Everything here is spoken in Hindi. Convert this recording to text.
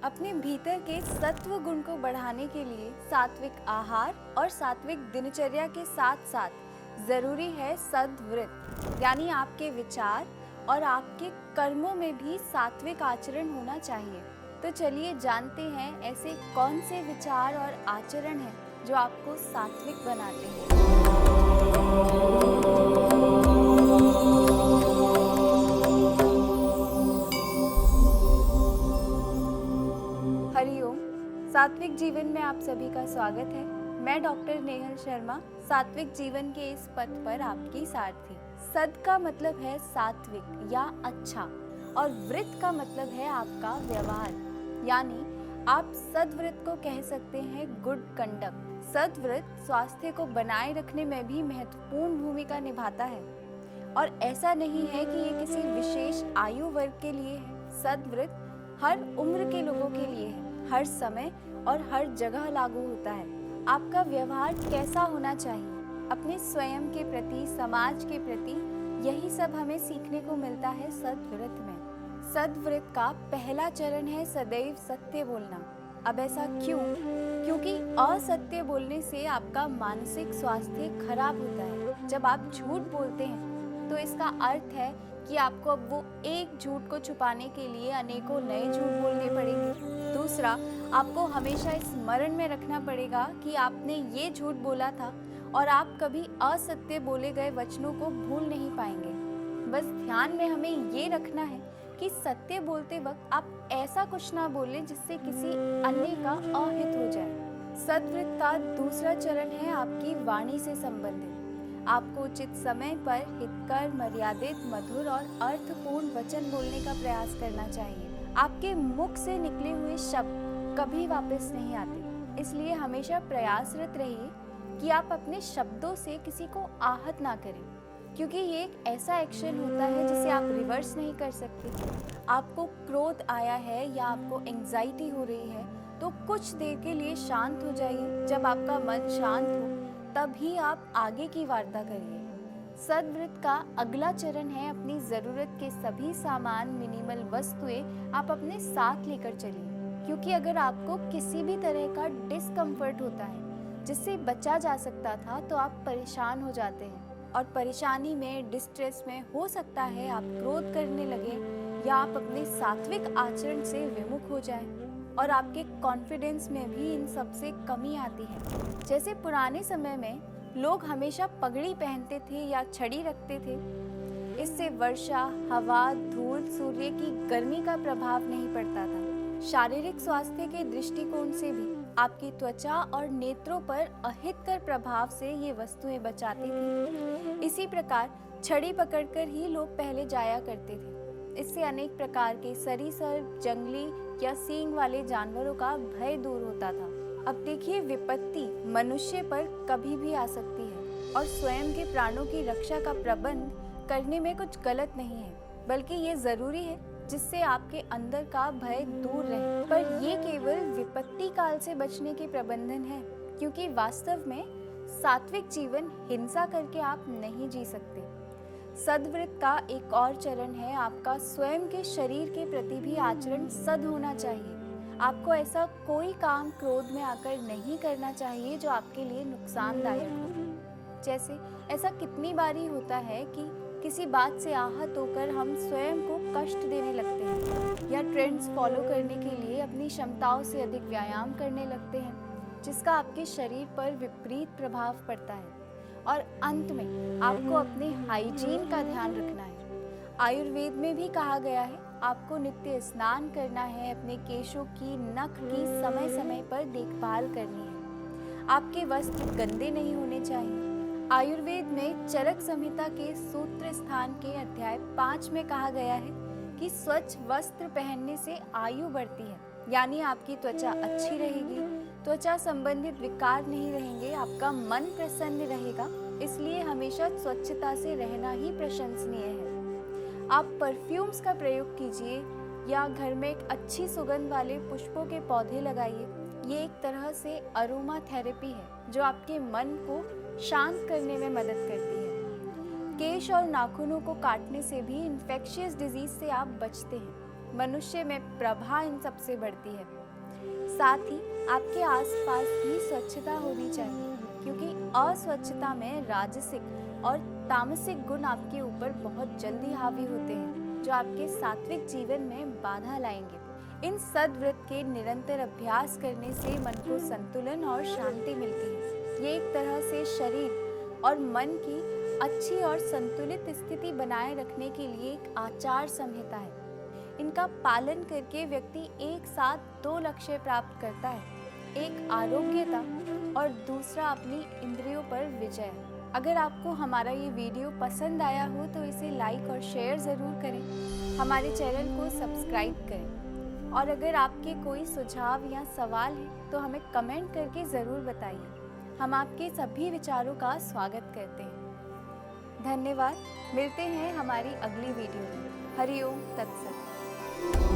अपने भीतर के सत्व गुण को बढ़ाने के लिए सात्विक आहार और सात्विक दिनचर्या के साथ साथ जरूरी है सद्वृत्त, यानी आपके विचार और आपके कर्मों में भी सात्विक आचरण होना चाहिए। तो चलिए जानते हैं ऐसे कौन से विचार और आचरण हैं जो आपको सात्विक बनाते हैं। हरिओम। सात्विक जीवन में आप सभी का स्वागत है। मैं डॉक्टर नेहल शर्मा, सात्विक जीवन के इस पथ पर आपकी सारथी। सद का मतलब है सात्विक या अच्छा, और वृत्त का मतलब है आपका व्यवहार, यानी आप सद्वृत्त को कह सकते हैं गुड कंडक्ट। सद्वृत्त स्वास्थ्य को बनाए रखने में भी महत्वपूर्ण भूमिका निभाता है, और ऐसा नहीं है कि ये किसी विशेष आयु वर्ग के लिए है। सद्वृत्त हर उम्र के लोगों के लिए है, हर समय और हर जगह लागू होता है। आपका व्यवहार कैसा होना चाहिए अपने स्वयं के प्रति, समाज के प्रति, यही सब हमें सीखने को मिलता है सद्वृत्त में। सद्वृत्त का पहला चरण है सदैव सत्य बोलना। अब ऐसा क्यों? क्योंकि असत्य बोलने से आपका मानसिक स्वास्थ्य खराब होता है। जब आप झूठ बोलते हैं तो इसका अर्थ है कि आपको अब वो एक झूठ को छुपाने के लिए अनेकों नए झूठ बोलने पड़ेंगे। दूसरा, आपको हमेशा स्मरण में रखना पड़ेगा कि आपने ये झूठ बोला था, और आप कभी असत्य बोले गए वचनों को भूल नहीं पाएंगे। बस ध्यान में हमें ये रखना है कि सत्य बोलते वक्त आप ऐसा कुछ ना बोलें जिससे किसी अन्य का अहित हो जाए। सद्वृत्त का दूसरा चरण है आपकी वाणी से संबंधित। आपको उचित समय पर हितकर, मर्यादित, मधुर और अर्थपूर्ण वचन बोलने का प्रयास करना चाहिए। आपके मुख से निकले हुए शब्द कभी वापस नहीं आते, इसलिए हमेशा प्रयासरत रहिए कि आप अपने शब्दों से किसी को आहत ना करें, क्योंकि ये एक ऐसा एक्शन होता है जिसे आप रिवर्स नहीं कर सकते। आपको क्रोध आया है या आपको एंजाइटी हो रही है तो कुछ देर के लिए शांत हो जाइए। जब आपका मन शांत हो तभी आप आगे की वार्ता करिए। सद्वृत्त का अगला चरण है अपनी जरूरत के सभी सामान, मिनिमल वस्तुएं आप अपने साथ लेकर चलिए, क्योंकि अगर आपको किसी भी तरह का डिस्कम्फर्ट होता है जिससे बचा जा सकता था तो आप परेशान हो जाते हैं, और परेशानी में, डिस्ट्रेस में हो सकता है आप क्रोध करने लगे या आप अपने सात्विक आचरण से विमुख हो जाएं, और आपके कॉन्फिडेंस में भी इन सब से कमी आती है। जैसे पुराने समय में लोग हमेशा पगड़ी पहनते थे या छड़ी रखते थे, इससे वर्षा, हवा, धूल, सूर्य की गर्मी का प्रभाव नहीं पड़ता था। शारीरिक स्वास्थ्य के दृष्टिकोण से भी आपकी त्वचा और नेत्रों पर अहितकर प्रभाव से ये वस्तुएं बचाती थी। इसी प्रकार छड़ी पकड़कर ही लोग पहले जाया करते थे। इससे अनेक प्रकार के सरीसृप, जंगली या सींग वाले जानवरों का भय दूर होता था। अब देखिए, विपत्ति मनुष्य पर कभी भी आ सकती है, और स्वयं के प्राणों की रक्षा का प्रबंध करने में कुछ गलत नहीं है, बल्कि ये जरूरी है जिससे आपके अंदर का भय दूर रहे। पर ये केवल विपत्ति काल से बचने के प्रबंधन है, क्योंकि वास्तव में सात्विक जीवन हिंसा करके आप नहीं जी सकते। सद्वृत्त का एक और चरण है आपका स्वयं के शरीर के प्रति भी आचरण सद होना चाहिए। आपको ऐसा कोई काम क्रोध में आकर नहीं करना चाहिए जो आपके लिए नुकसानदायक हो। जैसे ऐसा कितनी बारी होता है कि किसी बात से आहत होकर हम स्वयं को कष्ट देने लगते हैं, या ट्रेंड्स फॉलो करने के लिए अपनी क्षमताओं से अधिक व्यायाम करने लगते हैं, जिसका आपके शरीर पर विपरीत प्रभाव पड़ता है। और अंत में आपको अपने हाइजीन का ध्यान रखना है। आयुर्वेद में भी कहा गया है आपको नित्य स्नान करना है, अपने केशों की, नख की समय समय पर देखभाल करनी है। आपके वस्त्र गंदे नहीं होने चाहिए। आयुर्वेद में चरक संहिता के सूत्र स्थान के अध्याय 5 में कहा गया है कि स्वच्छ वस्त्र पहनने से आयु बढ़ती है, यानी आपकी त्वचा अच्छी रहेगी, त्वचा संबंधित विकार नहीं रहेंगे, आपका मन प्रसन्न रहेगा। इसलिए हमेशा स्वच्छता से रहना ही प्रशंसनीय है। आप परफ्यूम्स का प्रयोग कीजिए या घर में एक अच्छी सुगंध वाले पुष्पों के पौधे लगाइए। ये एक तरह से अरोमा थेरेपी है जो आपके मन को शांत करने में मदद करती है। केश और नाखूनों को काटने से भी इन्फेक्शियस डिजीज से आप बचते हैं। मनुष्य में प्रभा इन सबसे बढ़ती है। साथ ही आपके आसपास भी स्वच्छता होनी चाहिए, क्योंकि अस्वच्छता में राजसिक और तामसिक गुण आपके ऊपर बहुत जल्दी हावी होते हैं, जो आपके सात्विक जीवन में बाधा लाएंगे। इन सद्व्रत के निरंतर अभ्यास करने से मन को संतुलन और शांति मिलती है। ये एक तरह से शरीर और मन की अच्छी और संतुलित स्थिति बनाए रखने के लिए एक आचार संहिता है। इनका पालन करके व्यक्ति एक साथ 2 लक्ष्य प्राप्त करता है, एक आरोग्यता और दूसरा अपनी इंद्रियों पर विजय। अगर आपको हमारा ये वीडियो पसंद आया हो तो इसे लाइक और शेयर ज़रूर करें, हमारे चैनल को सब्सक्राइब करें, और अगर आपके कोई सुझाव या सवाल है तो हमें कमेंट करके ज़रूर बताइए। हम आपके सभी विचारों का स्वागत करते हैं। धन्यवाद। मिलते हैं हमारी अगली वीडियो में। हरि ओम तत्सत।